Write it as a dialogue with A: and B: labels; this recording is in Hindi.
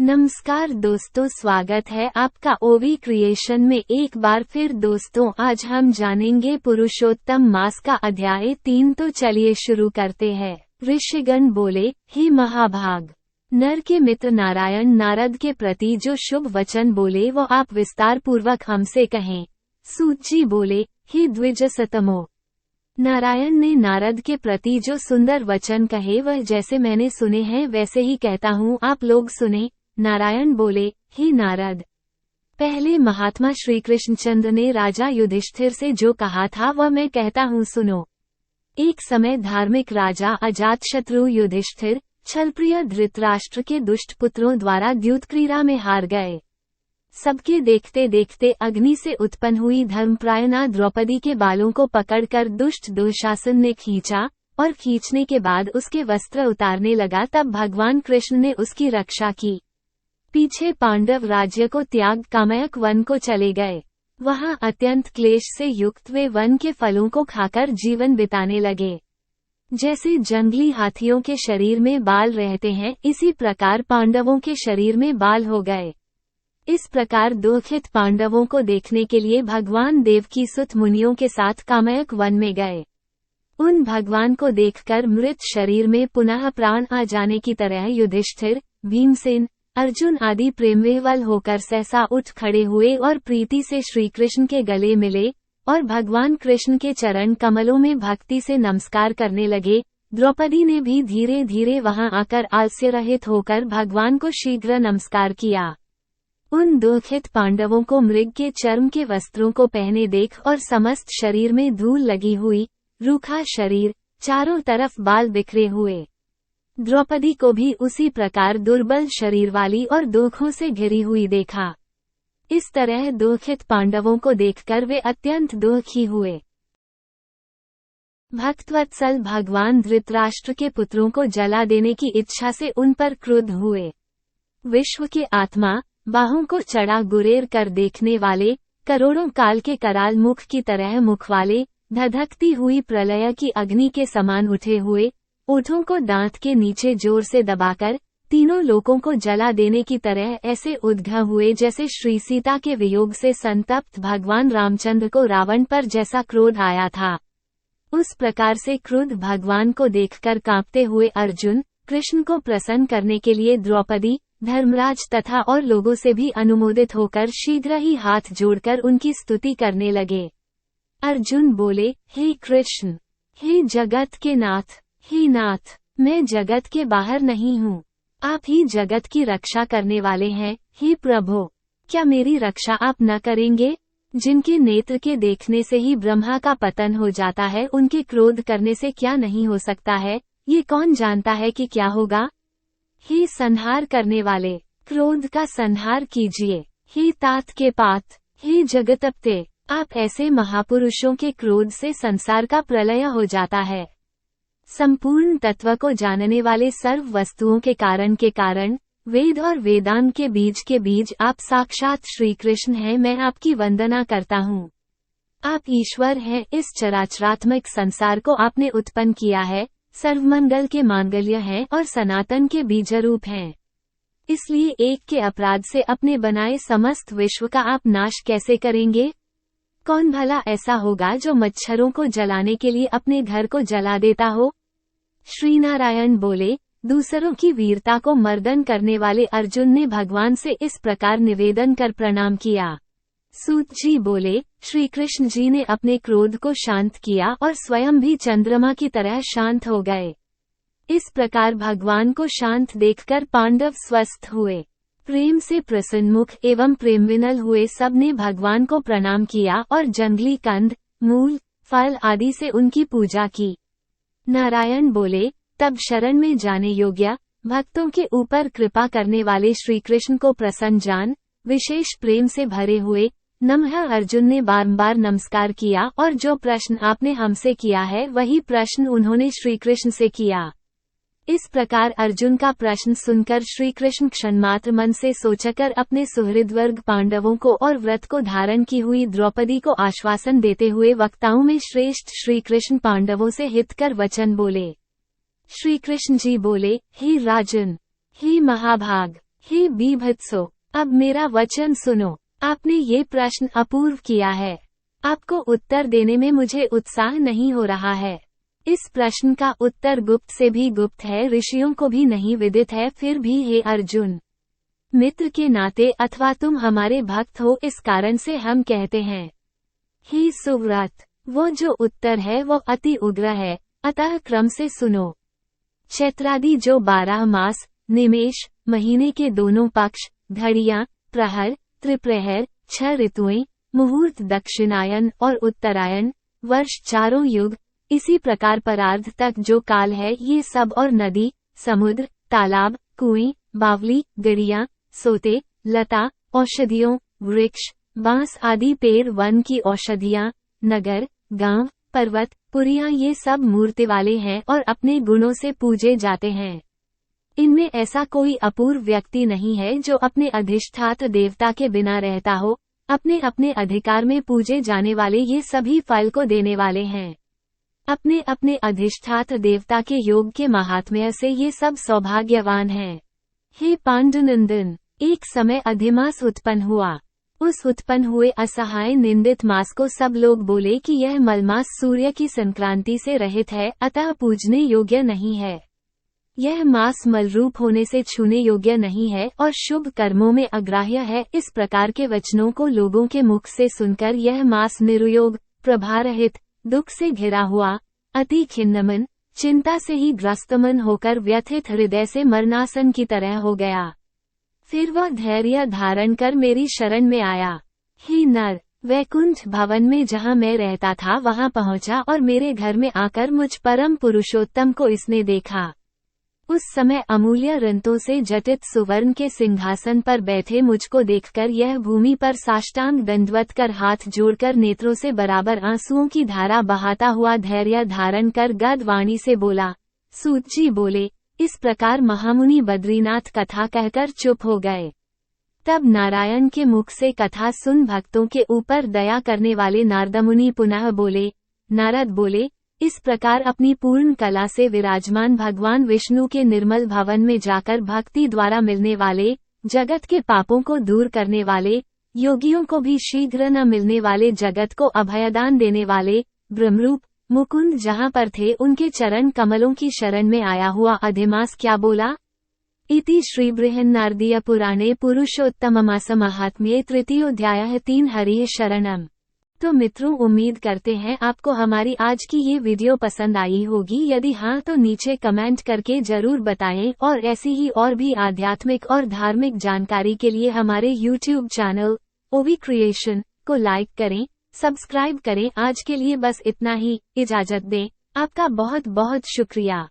A: नमस्कार दोस्तों, स्वागत है आपका ओवी क्रिएशन में एक बार फिर। दोस्तों, आज हम जानेंगे पुरुषोत्तम मास का अध्याय 3। तो चलिए शुरू करते हैं। ऋषिगण बोले, हे महाभाग, नर के मित्र नारायण नारद के प्रति जो शुभ वचन बोले वो आप विस्तार पूर्वक हमसे कहें। सूत जी बोले, हे द्विजसतमो, नारायण ने नारद के प्रति जो सुंदर वचन कहे वह जैसे मैंने सुने हैं वैसे ही कहता हूँ, आप लोग सुने। नारायण बोले, हे नारद, पहले महात्मा श्री कृष्णचंद्र ने राजा युधिष्ठिर से जो कहा था वह मैं कहता हूँ, सुनो। एक समय धार्मिक राजा अजातशत्रु युधिष्ठिर छलप्रिय धृतराष्ट्र के दुष्ट पुत्रों द्वारा द्यूतक्रीड़ा में हार गए। सबके देखते देखते अग्नि से उत्पन्न हुई धर्मप्रायणा द्रौपदी के बालों को पकड़कर दुष्ट दुशासन ने खींचा और खींचने के बाद उसके वस्त्र उतारने लगा। तब भगवान कृष्ण ने उसकी रक्षा की। पीछे पांडव राज्य को त्याग कामयक वन को चले गए। वहां अत्यंत क्लेश से युक्त वे वन के फलों को खाकर जीवन बिताने लगे। जैसे जंगली हाथियों के शरीर में बाल रहते हैं, इसी प्रकार पांडवों के शरीर में बाल हो गए। इस प्रकार दुखित पांडवों को देखने के लिए भगवान देवकी सुत मुनियों के साथ कामयक वन में गए। उन भगवान को देखकर मृत शरीर में पुनः प्राण आ जाने की तरह युधिष्ठिर, भीमसेन, अर्जुन आदि प्रेमविह्वल होकर सहसा उठ खड़े हुए और प्रीति से श्री कृष्ण के गले मिले और भगवान कृष्ण के चरण कमलों में भक्ति से नमस्कार करने लगे। द्रौपदी ने भी धीरे धीरे वहां आकर आलस्य रहित होकर भगवान को शीघ्र नमस्कार किया। उन दुखित पांडवों को मृग के चर्म के वस्त्रों को पहने देख और समस्त शरीर में धूल लगी हुई, रूखा शरीर, चारों तरफ बाल बिखरे हुए द्रौपदी को भी उसी प्रकार दुर्बल शरीर वाली और दुखों से घिरी हुई देखा। इस तरह दुखित पांडवों को देखकर वे अत्यंत दुखी हुए। भक्तवत्सल भगवान धृतराष्ट्र के पुत्रों को जला देने की इच्छा से उन पर क्रुद्ध हुए। विश्व के आत्मा, बाहों को चढ़ा गुरेर कर देखने वाले, करोड़ों काल के कराल मुख की तरह मुख वाले, धधकती हुई प्रलय की अग्नि के समान उठे हुए, ओठों को दांत के नीचे जोर से दबाकर तीनों लोकों को जला देने की तरह ऐसे उद्घ हुए जैसे श्री सीता के वियोग से संतप्त भगवान रामचंद्र को रावण पर जैसा क्रोध आया था। उस प्रकार से क्रुद्ध भगवान को देखकर कांपते हुए अर्जुन, कृष्ण को प्रसन्न करने के लिए द्रौपदी, धर्मराज तथा और लोगों से भी अनुमोदित होकर शीघ्र ही हाथ जोड़कर उनकी स्तुति करने लगे। अर्जुन बोले, हे कृष्ण, हे जगत के नाथ, हे नाथ, मैं जगत के बाहर नहीं हूँ, आप ही जगत की रक्षा करने वाले हैं। हे प्रभु, क्या मेरी रक्षा आप न करेंगे? जिनके नेत्र के देखने से ही ब्रह्मा का पतन हो जाता है, उनके क्रोध करने से क्या नहीं हो सकता है? ये कौन जानता है कि क्या होगा? हे संहार करने वाले, क्रोध का संहार कीजिए। हे तात के पात, हे जगतपते, आप ऐसे महापुरुषों के क्रोध से संसार का प्रलय हो जाता है। संपूर्ण तत्व को जानने वाले सर्व वस्तुओं के कारण, वेद और वेदांत के बीज आप साक्षात श्री कृष्ण हैं। मैं आपकी वंदना करता हूँ। आप ईश्वर हैं। इस चराचरात्मक संसार को आपने उत्पन्न किया है, सर्वमंगल के मांगल्य हैं और सनातन के बीजरूप हैं। इसलिए एक के अपराध से अपने बनाए समस्त विश्व का आप नाश कैसे करेंगे? कौन भला ऐसा होगा जो मच्छरों को जलाने के लिए अपने घर को जला देता हो? श्री नारायण बोले, दूसरों की वीरता को मर्दन करने वाले अर्जुन ने भगवान से इस प्रकार निवेदन कर प्रणाम किया। सूत जी बोले, श्री कृष्ण जी ने अपने क्रोध को शांत किया और स्वयं भी चंद्रमा की तरह शांत हो गए। इस प्रकार भगवान को शांत देखकर पांडव स्वस्थ हुए। प्रेम से प्रसन्नमुख एवं प्रेमविनल हुए सब ने भगवान को प्रणाम किया और जंगली कंद, मूल, फल आदि से उनकी पूजा की। नारायण बोले, तब शरण में जाने योग्य, भक्तों के ऊपर कृपा करने वाले श्री कृष्ण को प्रसन्न जान, विशेष प्रेम से भरे हुए नम्र अर्जुन ने बारंबार नमस्कार किया और जो प्रश्न आपने हमसे किया है वही प्रश्न उन्होंने श्री कृष्ण से किया। इस प्रकार अर्जुन का प्रश्न सुनकर श्री कृष्ण क्षणमात्र मन से सोचकर अपने सुहृदवर्ग पांडवों को और व्रत को धारण की हुई द्रौपदी को आश्वासन देते हुए वक्ताओं में श्रेष्ठ श्री कृष्ण पांडवों से हितकर वचन बोले। श्री कृष्ण जी बोले, हे राजन, हे महाभाग, हे बीभत्सो, अब मेरा वचन सुनो। आपने ये प्रश्न अपूर्व किया है। आपको उत्तर देने में मुझे उत्साह नहीं हो रहा है। इस प्रश्न का उत्तर गुप्त से भी गुप्त है, ऋषियों को भी नहीं विदित है। फिर भी हे अर्जुन, मित्र के नाते अथवा तुम हमारे भक्त हो, इस कारण से हम कहते हैं। हे सुव्रत, वो जो उत्तर है वो अति उग्र है, अतः क्रम से सुनो। चैत्रादि जो 12 मास, निमेष, महीने के दोनों पक्ष, घड़ियां, प्रहर, त्रिप्रहर, 6 ऋतुएं, मुहूर्त, दक्षिणायन और उत्तरायण, वर्ष, चारों युग, इसी प्रकार परार्ध तक जो काल है, ये सब और नदी, समुद्र, तालाब, कुएं, बावली, गड़ियां, सोते, लता, औषधियों, वृक्ष, बांस आदि पेड़, वन की औषधियां, नगर, गांव, पर्वत, पुरियां, ये सब मूर्ति वाले हैं और अपने गुणों से पूजे जाते हैं। इनमें ऐसा कोई अपूर्व व्यक्ति नहीं है जो अपने अधिष्ठात देवता के बिना रहता हो। अपने अपने अधिकार में पूजे जाने वाले ये सभी फल को देने वाले हैं। अपने अपने अधिष्ठात देवता के योग के महात्म्य से ये सब सौभाग्यवान हैं। हे पांडुनंदन, एक समय अधिमास उत्पन्न हुआ। उस उत्पन्न हुए असहाय निंदित मास को सब लोग बोले कि यह मलमास सूर्य की संक्रांति से रहित है, अतः पूजने योग्य नहीं है। यह मास मलरूप होने से छूने योग्य नहीं है और शुभ कर्मों में अग्राह्य है। इस प्रकार के वचनों को लोगों के मुख से सुनकर यह मास निरुयोग, प्रभारहित, दुख से घिरा हुआ, अति खिन्नमन, चिंता से ही ग्रस्तमन होकर व्यथित हृदय से मरणासन की तरह हो गया। फिर वह धैर्य धारण कर मेरी शरण में आया। हे नर, वैकुंठ भवन में जहाँ मैं रहता था वहाँ पहुँचा और मेरे घर में आकर मुझ परम पुरुषोत्तम को इसने देखा। उस समय अमूल्य रत्नों से जटित सुवर्ण के सिंहासन पर बैठे मुझको देखकर यह भूमि पर साष्टांग दंडवत कर हाथ जोड़कर नेत्रों से बराबर आंसुओं की धारा बहाता हुआ धैर्य धारण कर गद वाणी से बोला। सूत जी बोले। इस प्रकार महामुनि बद्रीनाथ कथा कहकर चुप हो गए। तब नारायण के मुख से कथा सुन भक्तों के ऊपर दया करने वाले नारदमुनि पुनः बोले। नारद बोले, इस प्रकार अपनी पूर्ण कला से विराजमान भगवान विष्णु के निर्मल भवन में जाकर भक्ति द्वारा मिलने वाले, जगत के पापों को दूर करने वाले, योगियों को भी शीघ्र न मिलने वाले, जगत को अभयदान देने वाले ब्रह्मरूप मुकुंद जहाँ पर थे उनके चरण कमलों की शरण में आया हुआ अधिमास क्या बोला। इति श्री बृहन्नारदीय पुराणे पुरुषोत्तममास महात्म्ये तृतीयोऽध्यायः 3 हरिः शरणम। तो मित्रों, उम्मीद करते हैं आपको हमारी आज की ये वीडियो पसंद आई होगी। यदि हाँ तो नीचे कमेंट करके जरूर बताएं और ऐसी ही और भी आध्यात्मिक और धार्मिक जानकारी के लिए हमारे YouTube चैनल ओवी क्रिएशन को लाइक करें, सब्सक्राइब करें। आज के लिए बस इतना ही, इजाजत दें। आपका बहुत बहुत शुक्रिया।